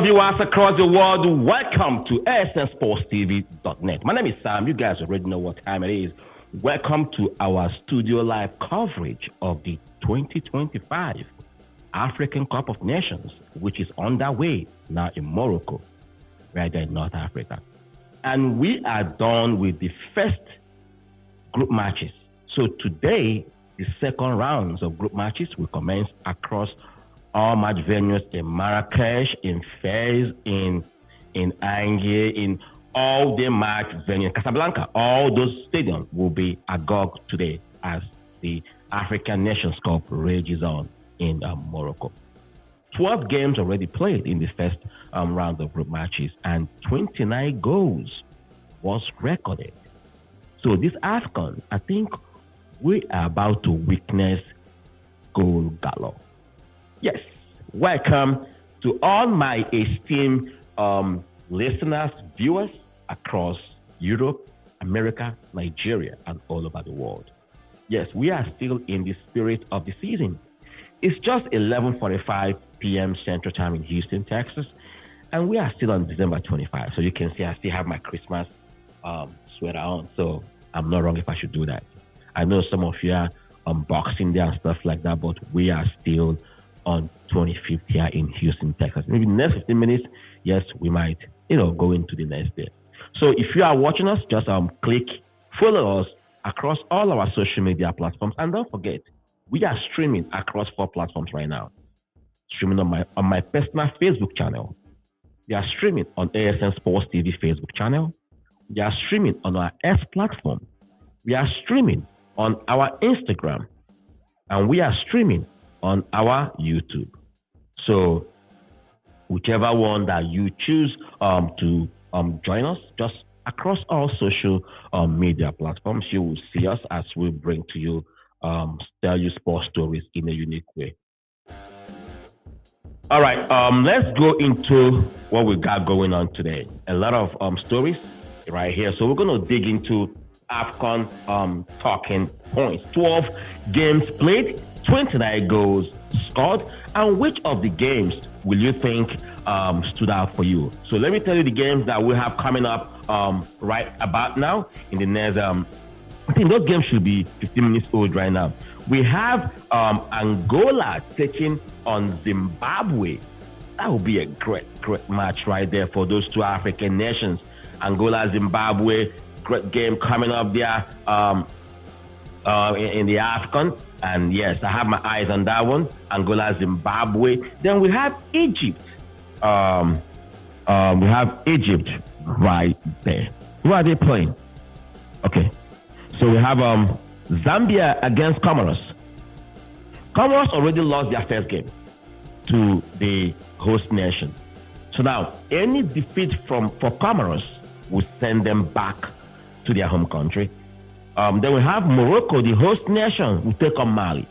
viewers across the world, welcome to asnsportstv.net. My name is Sam. You guys already know what time it is. Welcome to our studio live coverage of the 2025 African Cup of Nations, which is underway now in Morocco, right there in North Africa. And we are done with the first group matches. So today, the second rounds of group matches will commence across all match venues in Marrakesh, in Fez, in Angers, in all the match venues, Casablanca. All those stadiums will be agog today as the African Nations Cup rages on in Morocco. 12 games already played in the first round of group matches, and 29 goals was recorded. So this AFCON, I think we are about to witness goal galore. Yes, welcome to all my esteemed listeners, viewers across Europe, America, Nigeria, and all over the world. Yes, we are still in the spirit of the season. It's just 11:45 p.m. Central Time in Houston, Texas, and we are still on December 25. So you can see I still have my Christmas sweater on, so I'm not wrong if I should do that. I know some of you are unboxing there and stuff like that, but we are still on 25th here in Houston, Texas. Maybe in the next 15 minutes, yes, we might, go into the next day. So if you are watching us, just click follow us across all our social media platforms. And don't forget, we are streaming across 4 platforms right now. Streaming on my personal Facebook channel. We are streaming on ASN Sports TV Facebook channel. We are streaming on our S platform. We are streaming on our Instagram. And we are streaming on our YouTube. So whichever one that you choose to join us, just across all social media platforms, you will see us as we bring to you, tell you sports stories in a unique way. All right, let's go into what we got going on today. A lot of stories right here. So we're going to dig into AFCON talking points. 12 games played, 29 goals scored, and which of the games will you think stood out for you? So let me tell you the games that we have coming up right about now in the next, I think those games should be 15 minutes old right now. We have Angola taking on Zimbabwe. That will be a great match right there for those two African nations. Angola, Zimbabwe, great game coming up there in the AFCON. And yes, I have my eyes on that one. Angola, Zimbabwe. Then we have Egypt. We have Egypt right there. Who are they playing? Okay. So we have Zambia against Comoros. Comoros already lost their first game to the host nation. So now, any defeat for Comoros will send them back to their home country. Then we have Morocco, the host nation, will take on Mali.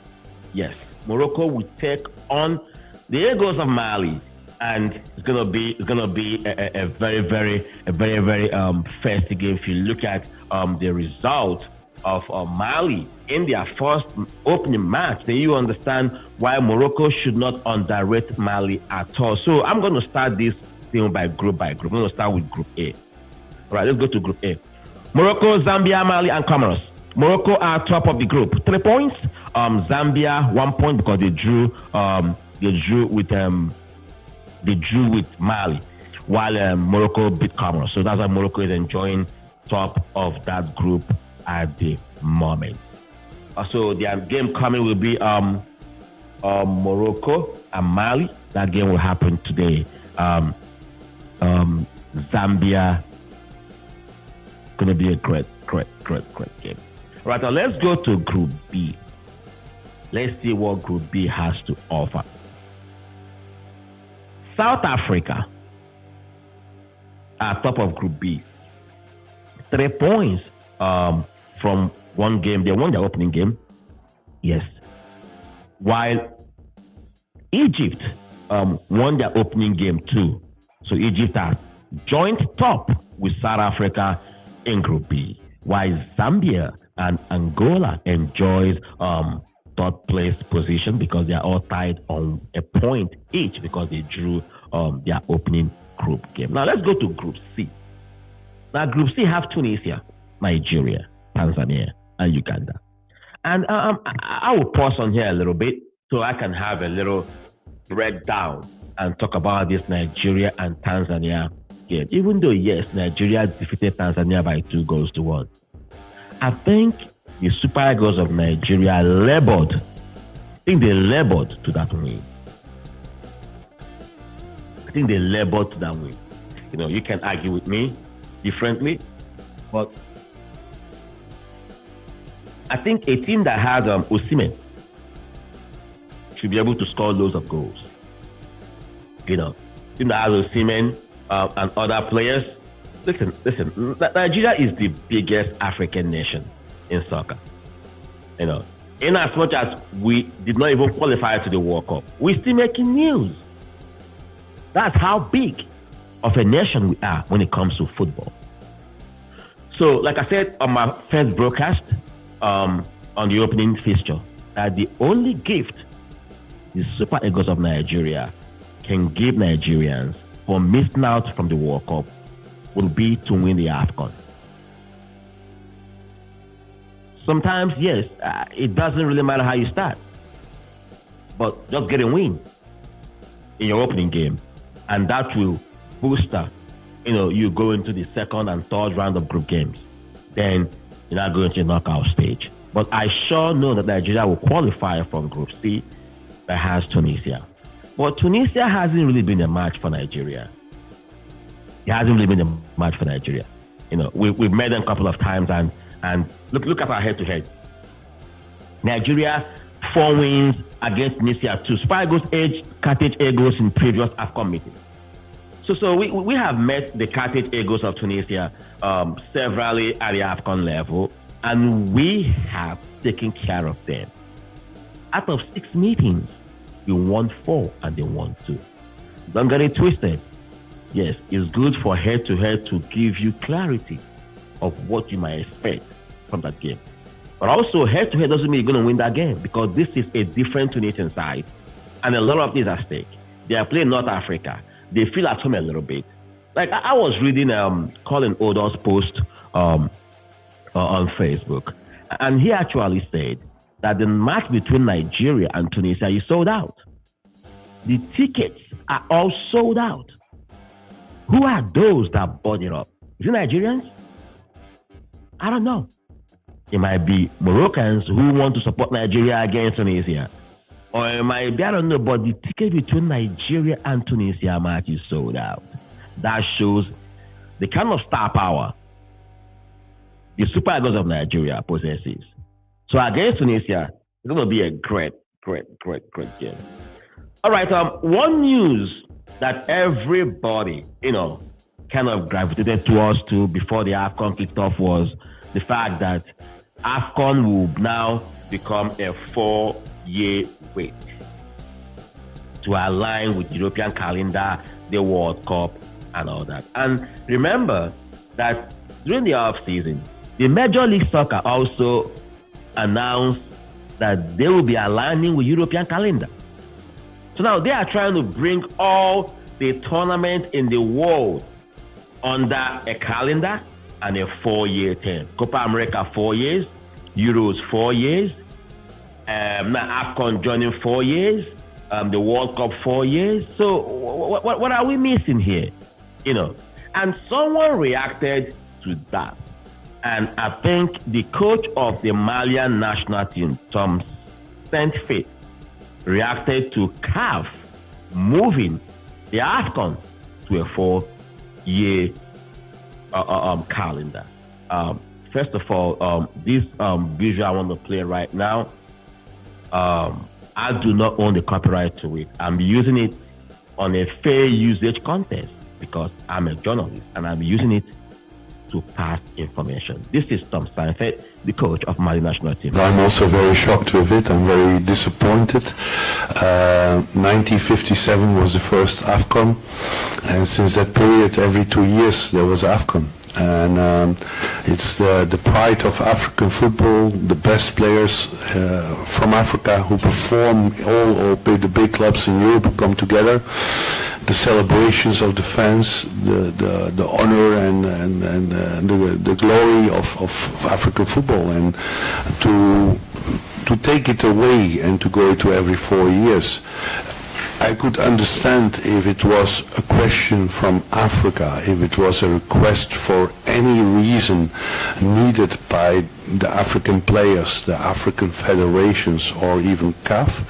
Yes, Morocco will take on the Eagles of Mali, and it's gonna be a very festive game. If you look at the result of Mali in their first opening match, then you understand why Morocco should not underrate Mali at all. So I'm going to start this thing by group. I'm going to start with Group A. All right, let's go to Group A. Morocco, Zambia, Mali, and Comoros. Morocco are top of the group, 3 points. Zambia 1 point because they drew with Mali, while Morocco beat Comoros. So that's why Morocco is enjoying top of that group at the moment. So their game coming will be Morocco and Mali. That game will happen today. Zambia going to be a great game. Right, now let's go to Group B. Let's see what Group B has to offer. South Africa are top of Group B. 3 points from one game. They won their opening game. Yes. While Egypt won their opening game too. So Egypt are joint top with South Africa in Group B, while Zambia and Angola enjoys third place position because they are all tied on a point each because they drew their opening group game. Now let's go to Group C. Now Group C have Tunisia, Nigeria, Tanzania, and Uganda. And I will pause on here a little bit so I can have a little breakdown and talk about this Nigeria and Tanzania game. Even though, yes, Nigeria defeated Tanzania by 2-1. I think the Super Eagles of Nigeria labored. I think they labored to that win. I think they labored to that win. You know, you can argue with me differently, but I think a team that has Osimhen should be able to score loads of goals. You know, team that has Osimhen and other players. Listen, Nigeria is the biggest African nation in soccer. You know, in as much as we did not even qualify to the World Cup, we're still making news. That's how big of a nation we are when it comes to football. So, like I said on my first broadcast, on the opening fixture, that the only gift the Super Eagles of Nigeria can give Nigerians for missing out from the World Cup will be to win the AFCON. Sometimes, yes, it doesn't really matter how you start, but just get a win in your opening game, and that will boost you go into the second and third round of group games. Then you're not going to the knockout stage. But I sure know that Nigeria will qualify from Group C that has Tunisia. But Tunisia hasn't really been a match for Nigeria. It hasn't really been a match for Nigeria. You know, we've met them a couple of times, and look at our head-to-head. Nigeria 4 wins against Tunisia 2. Super Eagles edged Carthage Eagles in previous AFCON meetings. So we have met the Carthage Eagles of Tunisia severally at the AFCON level, and we have taken care of them. Out of 6 meetings, we won 4 and they won 2. Don't get it twisted. Yes, it's good for head-to-head to give you clarity of what you might expect from that game. But also, head-to-head doesn't mean you're going to win that game, because this is a different Tunisian side, and a lot of things at stake. They are playing North Africa. They feel at home a little bit. Like I was reading Colin Odo's post on Facebook, and he actually said that the match between Nigeria and Tunisia is sold out. The tickets are all sold out. Who are those that bought it up? Is it Nigerians? I don't know. It might be Moroccans who want to support Nigeria against Tunisia. Or it might be, I don't know, but the ticket between Nigeria and Tunisia match is sold out. That shows the kind of star power the Super Eagles of Nigeria possesses. So against Tunisia, it's going to be a great game. All right, one news that everybody, kind of gravitated towards to before the AFCON kicked off was the fact that AFCON will now become a 4-year wait to align with European calendar, the World Cup, and all that. And remember that during the off-season, the Major League Soccer also announced that they will be aligning with European calendar. So now they are trying to bring all the tournaments in the world under a calendar and a 4-year term. Copa America 4 years, Euros 4 years, now AFCON joining 4 years, the World Cup 4 years. So what are we missing here? And someone reacted to that. And I think the coach of the Malian national team, Tom Saintfiet, reacted to CAF moving the AFCON to a 4-year calendar. First of all, this visual I want to play right now, I do not own the copyright to it. I'm using it on a fair usage contest because I'm a journalist and I'm using it to pass information. This is Tom Saintfiet, the coach of Mali national team. I'm also very shocked with it. I'm very disappointed. 1957 was the first AFCON, and since that period, every 2 years there was AFCON. And it's the pride of African football, the best players from Africa who perform all the big clubs in Europe come together. The celebrations of the fans, the honor and the glory of African football, and to take it away and to go to every 4 years. I could understand if it was a question from Africa, if it was a request for any reason needed by the African players, the African federations, or even CAF,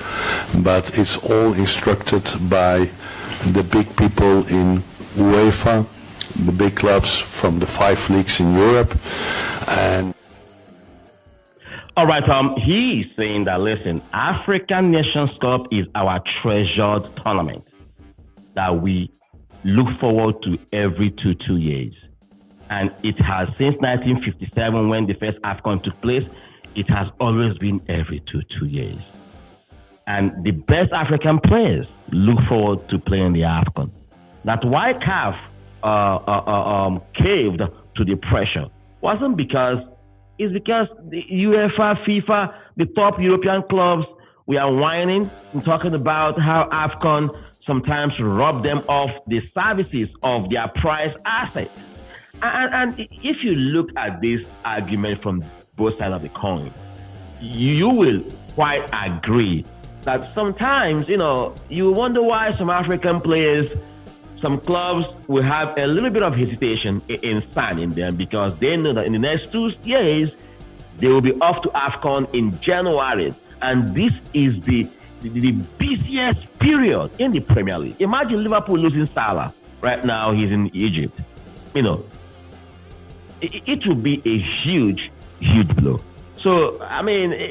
but it's all instructed by the big people in UEFA, the big clubs from the 5 leagues in Europe. And all right, he is saying that, listen, African Nations Cup is our treasured tournament that we look forward to every 2 years. And it has, since 1957, when the first AFCON took place, it has always been every 2 years. And the best African players look forward to playing the AFCON. That's why CAF caved to the pressure. Wasn't because It's because the UEFA, FIFA, the top European clubs, we are whining and talking about how AFCON sometimes rob them of the services of their prized assets. And if you look at this argument from both sides of the coin, you will quite agree that sometimes, you wonder why some African players, some clubs will have a little bit of hesitation in signing them, because they know that in the next 2 years, they will be off to AFCON in January. And this is the busiest period in the Premier League. Imagine Liverpool losing Salah. Right now, he's in Egypt. It will be a huge, huge blow. So,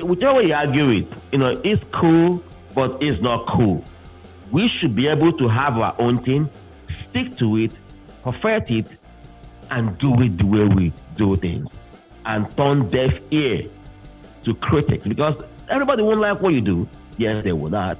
whichever you argue with, it's cool, but it's not cool. We should be able to have our own thing, stick to it, perfect it, and do it the way we do things. And turn deaf ear to critics, because everybody won't like what you do. Yes, they will not,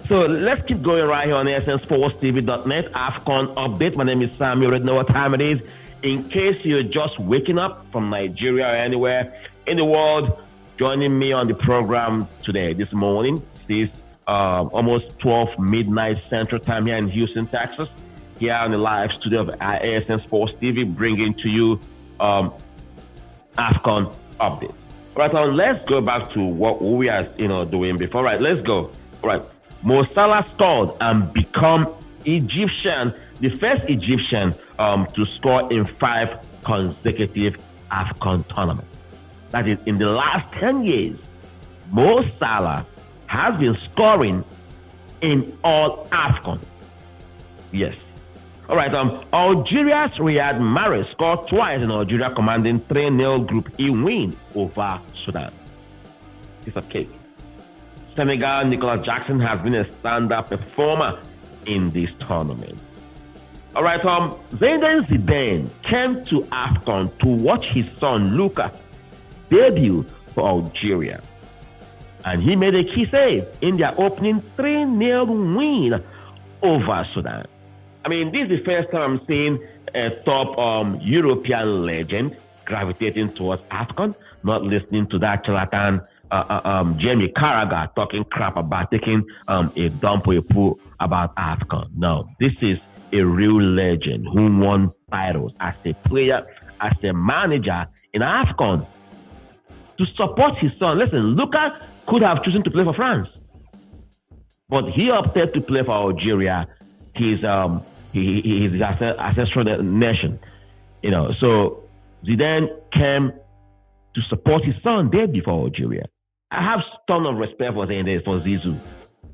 So let's keep going right here on ASNSportsTV.net. AFCON update. My name is Sam. You already know what time it is. In case you're just waking up from Nigeria or anywhere in the world, joining me on the program today, this morning, this almost 12 midnight Central Time here in Houston, Texas, here on the live studio of ASN Sports TV, bringing to you AFCON updates. Right on, let's go back to what we are doing before. Right, let's go. Right, Mo Salah scored and become the first Egyptian to score in 5 consecutive AFCON tournaments. That is, in the last 10 years, Mo Salah has been scoring in all AFCON. Yes. All right. Algeria's Riyad Mahrez scored twice in Algeria, commanding 3-0 Group E win over Sudan. Piece of cake. Senegal Nicolas Jackson has been a standout performer in this tournament. All right. Zinedine Zidane came to AFCON to watch his son Luka debut for Algeria, and he made a key save in their opening 3-0 win over Sudan. This is the first time I'm seeing a top European legend gravitating towards AFCON, not listening to that charlatan Jamie Carragher talking crap about taking a dump or a poo about AFCON. No, this is a real legend who won titles as a player, as a manager in AFCON. To support his son. Listen, Luka could have chosen to play for France, but he opted to play for Algeria. He's ancestral nation, So Zidane came to support his son there before Algeria. I have a ton of respect for Zizou,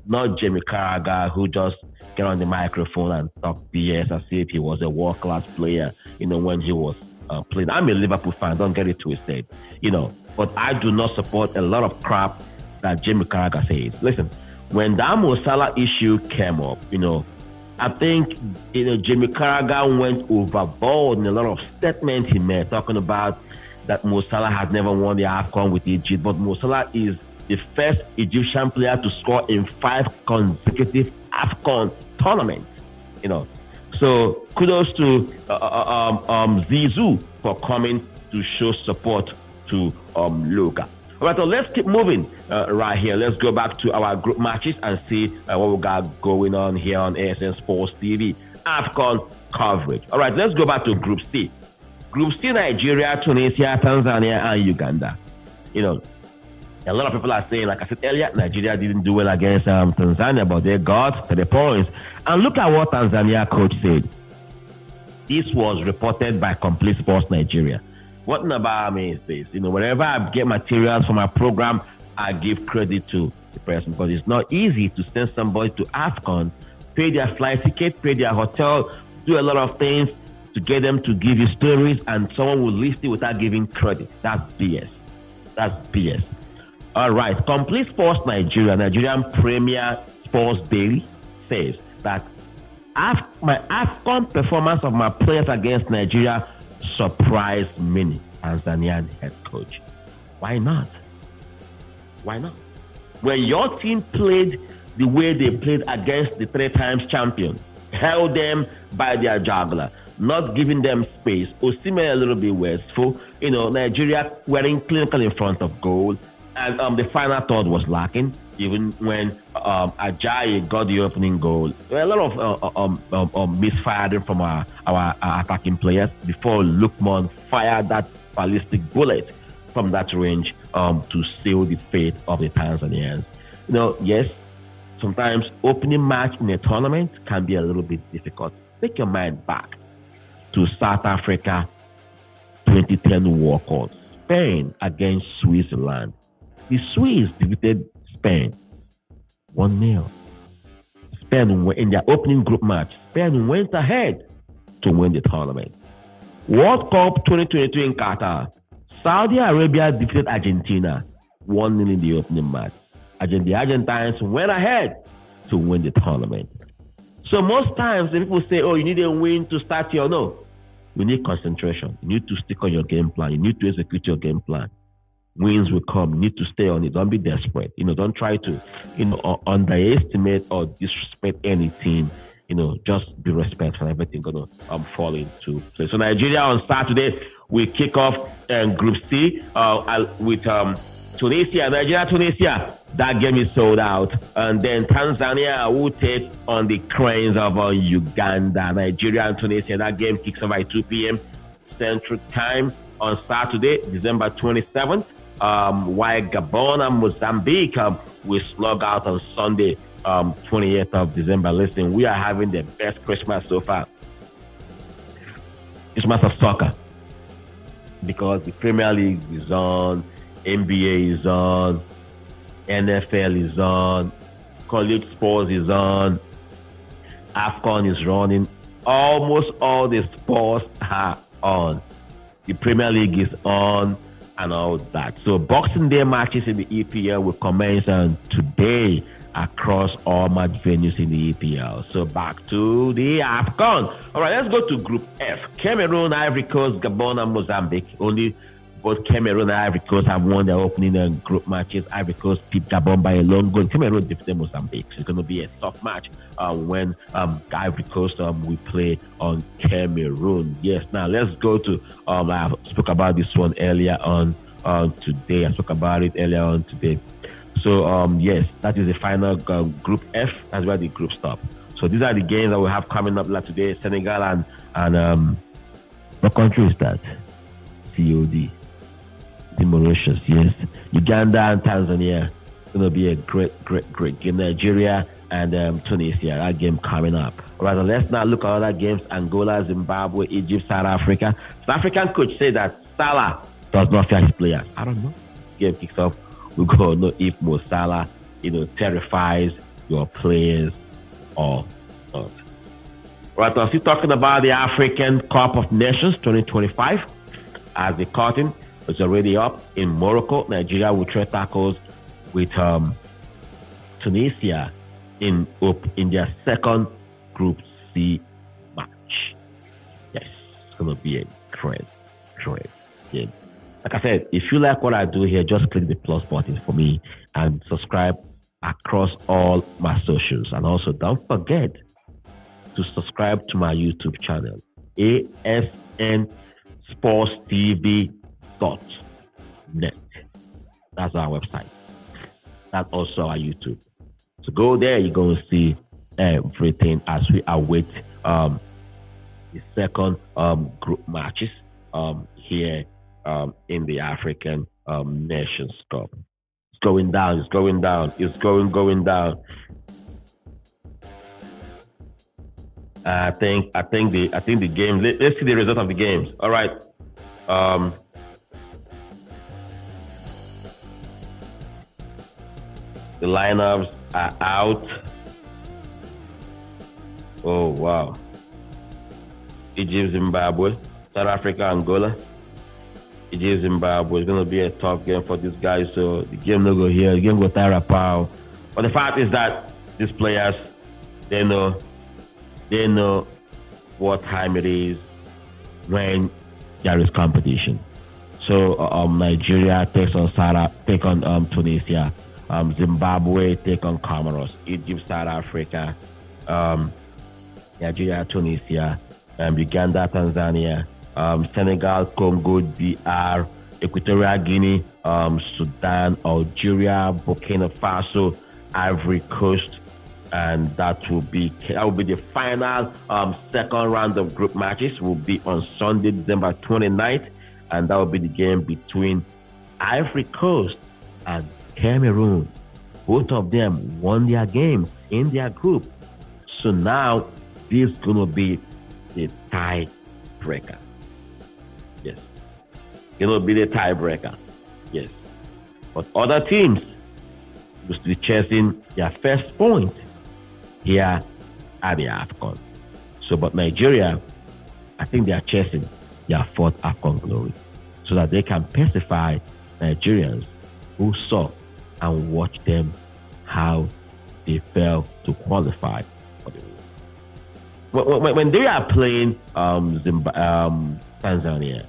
not Jamie Carragher, who just get on the microphone and talk BS as if he was a world-class player, when he was playing. I'm a Liverpool fan, don't get it twisted, but I do not support a lot of crap that Jamie Carragher says. Listen, when that Mo Salah issue came up, I think, Jamie Carragher went overboard in a lot of statements he made, talking about that Mo Salah had never won the AFCON with Egypt, but Mo Salah is the first Egyptian player to score in 5 consecutive AFCON tournaments, So kudos to Zizou for coming to show support to Luka. All right, so let's keep moving right here. Let's go back to our group matches and see what we got going on here on ASN Sports TV. AFCON coverage. All right, let's go back to Group C. Group C, Nigeria, Tunisia, Tanzania, and Uganda. You know, a lot of people are saying, like I said earlier, Nigeria didn't do well against Tanzania, but they got 3 points. And look at what Tanzania coach said. This was reported by Complete Sports Nigeria. What about me is this, whenever I get materials for my program, I give credit to the person, because it's not easy to send somebody to AFCON, pay their flight ticket, pay their hotel, do a lot of things to get them to give you stories, and someone will list it without giving credit. That's BS. That's BS. All right, Complete Sports Nigeria, Nigerian Premier Sports Daily, says that my AFCON performance of my players against Nigeria surprised many. Tanzanian head coach. Why not? Why not? When your team played the way they played against the 3 times champion, held them by their jugular, not giving them space, Osimhen a little bit wasteful, Nigeria wearing clinical in front of goal, and the final third was lacking. Even when Ajayi got the opening goal, there were a lot of misfiring from our attacking players before Lukman fired that ballistic bullet from that range to seal the fate of the Tanzanians. Yes, sometimes opening match in a tournament can be a little bit difficult. Take your mind back to South Africa 2010 World Cup, Spain against Switzerland. The Swiss defeated Spain 1-0. Spain, in their opening group match, Spain went ahead to win the tournament. World Cup 2022 in Qatar, Saudi Arabia defeated Argentina 1-0 in the opening match. The Argentines went ahead to win the tournament. So most times when people say, oh, you need a win to start your, no. You need concentration. You need to stick on your game plan. You need to execute your game plan. Wins will come. You need to stay on it. Don't be desperate. Don't try to, underestimate or disrespect any team. Just be respectful. Everything gonna fall into place. So Nigeria on Saturday we kick off Group C with Tunisia, Nigeria, that game is sold out. And then Tanzania will take on the cranes of Uganda. Nigeria and Tunisia, that game kicks off by 2 p.m. Central Time on Saturday, December 27th. While Gabon and Mozambique will slug out on Sunday, 28th of December. Listen, we are having the best Christmas so far. Christmas of soccer. Because the Premier League is on, NBA is on, NFL is on, college sports is on, AFCON is running. Almost all the sports are on. The Premier League is on and all that. So Boxing Day matches in the EPL will commence today across all match venues in the EPL. So back to the AFCON. All right, let's go to Group F. Cameroon, Ivory Coast, Gabon, and Mozambique. Only both Cameroon and Ivory Coast have won their opening group matches. Ivory Coast beat Gabon by a lone goal. Cameroon defeated Mozambique. So it's going to be a tough match when Ivory Coast will play on Cameroon. Yes, now let's go to, I spoke about this one earlier on today. I spoke about it earlier on today. So, yes, that is the final Group F. That's where the group stop. So these are the games that we have coming up like today. Senegal and what country is that? COD. The Mauritius, yes. Uganda and Tanzania. It's going to be a great game. Nigeria and Tunisia. That game coming up. All right, so let's now look at other games. Angola, Zimbabwe, Egypt, South Africa. South African coach said that Salah does not fear his players. I don't know. Game kicks off. We go know if Mo Salah, terrifies your players or not. Right, so still talking about the African Cup of Nations 2025, as the curtain is already up in Morocco. Nigeria will trade tackles with Tunisia in their second Group C match. Yes, it's gonna be a great game. Like I said, if you like what I do here, just click the plus button for me and subscribe across all my socials. And also don't forget to subscribe to my YouTube channel, ASN Sports TV standout.net. That's our website. That's also our YouTube. So go there, you're going to see everything as we await the second group matches here in the African Nations Cup. It's going down, it's going down, it's going down. I think the game. Let's see the result of the games. All right. The lineups are out. Oh wow. Egypt, Zimbabwe, South Africa, Angola. Egypt, Zimbabwe is going to be a tough game for these guys. So the game no go here. The game go tire power. But the fact is that these players, they know what time it is when there is competition. So Nigeria takes on Tunisia, Zimbabwe take on Comoros, Egypt, South Africa, Nigeria, Tunisia, Uganda, Tanzania, Senegal, Congo, DR, Equatorial Guinea, Sudan, Algeria, Burkina Faso, Ivory Coast. And that will be the final second round of group matches. Will be on Sunday, December 29th, and that will be the game between Ivory Coast and Cameroon. Both of them won their games in their group, so now this is gonna be the tiebreaker. Yes, it'll be the tiebreaker. Yes, but other teams will be chasing their first point here at the AFCON. So, but Nigeria, I think they are chasing their fourth AFCON glory so that they can pacify Nigerians who saw and watched them how they failed to qualify for the World. When they are playing Tanzania,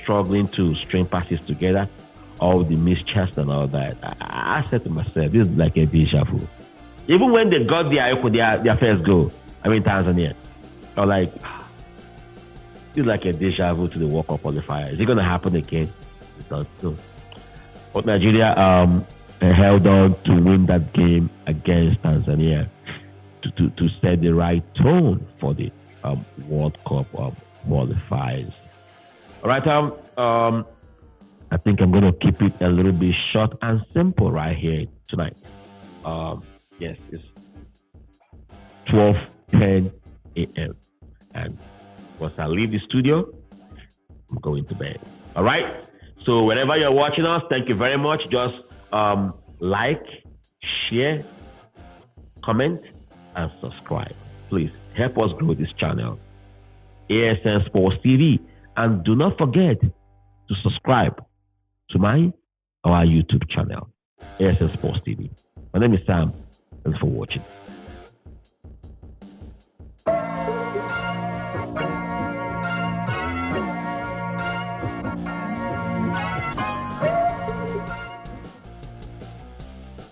struggling to string passes together, all the missed chance and all that, I said to myself, this is like a deja vu. Even when they got their first goal, Tanzania, I was like, it's like a deja vu to the World Cup qualifier. Is it going to happen again? It's not so. But Nigeria held on to win that game against Tanzania to set the right tone for the World Cup qualifiers. All right, I think I'm going to keep it a little bit short and simple right here tonight. Yes, it's 12:10 a.m. And once I leave the studio, I'm going to bed. All right? So wherever you're watching us, thank you very much. Just like, share, comment, and subscribe. Please help us grow this channel, ASN Sports TV. And do not forget to subscribe to our YouTube channel, ASN Sports TV. My name is Sam. Thanks for watching.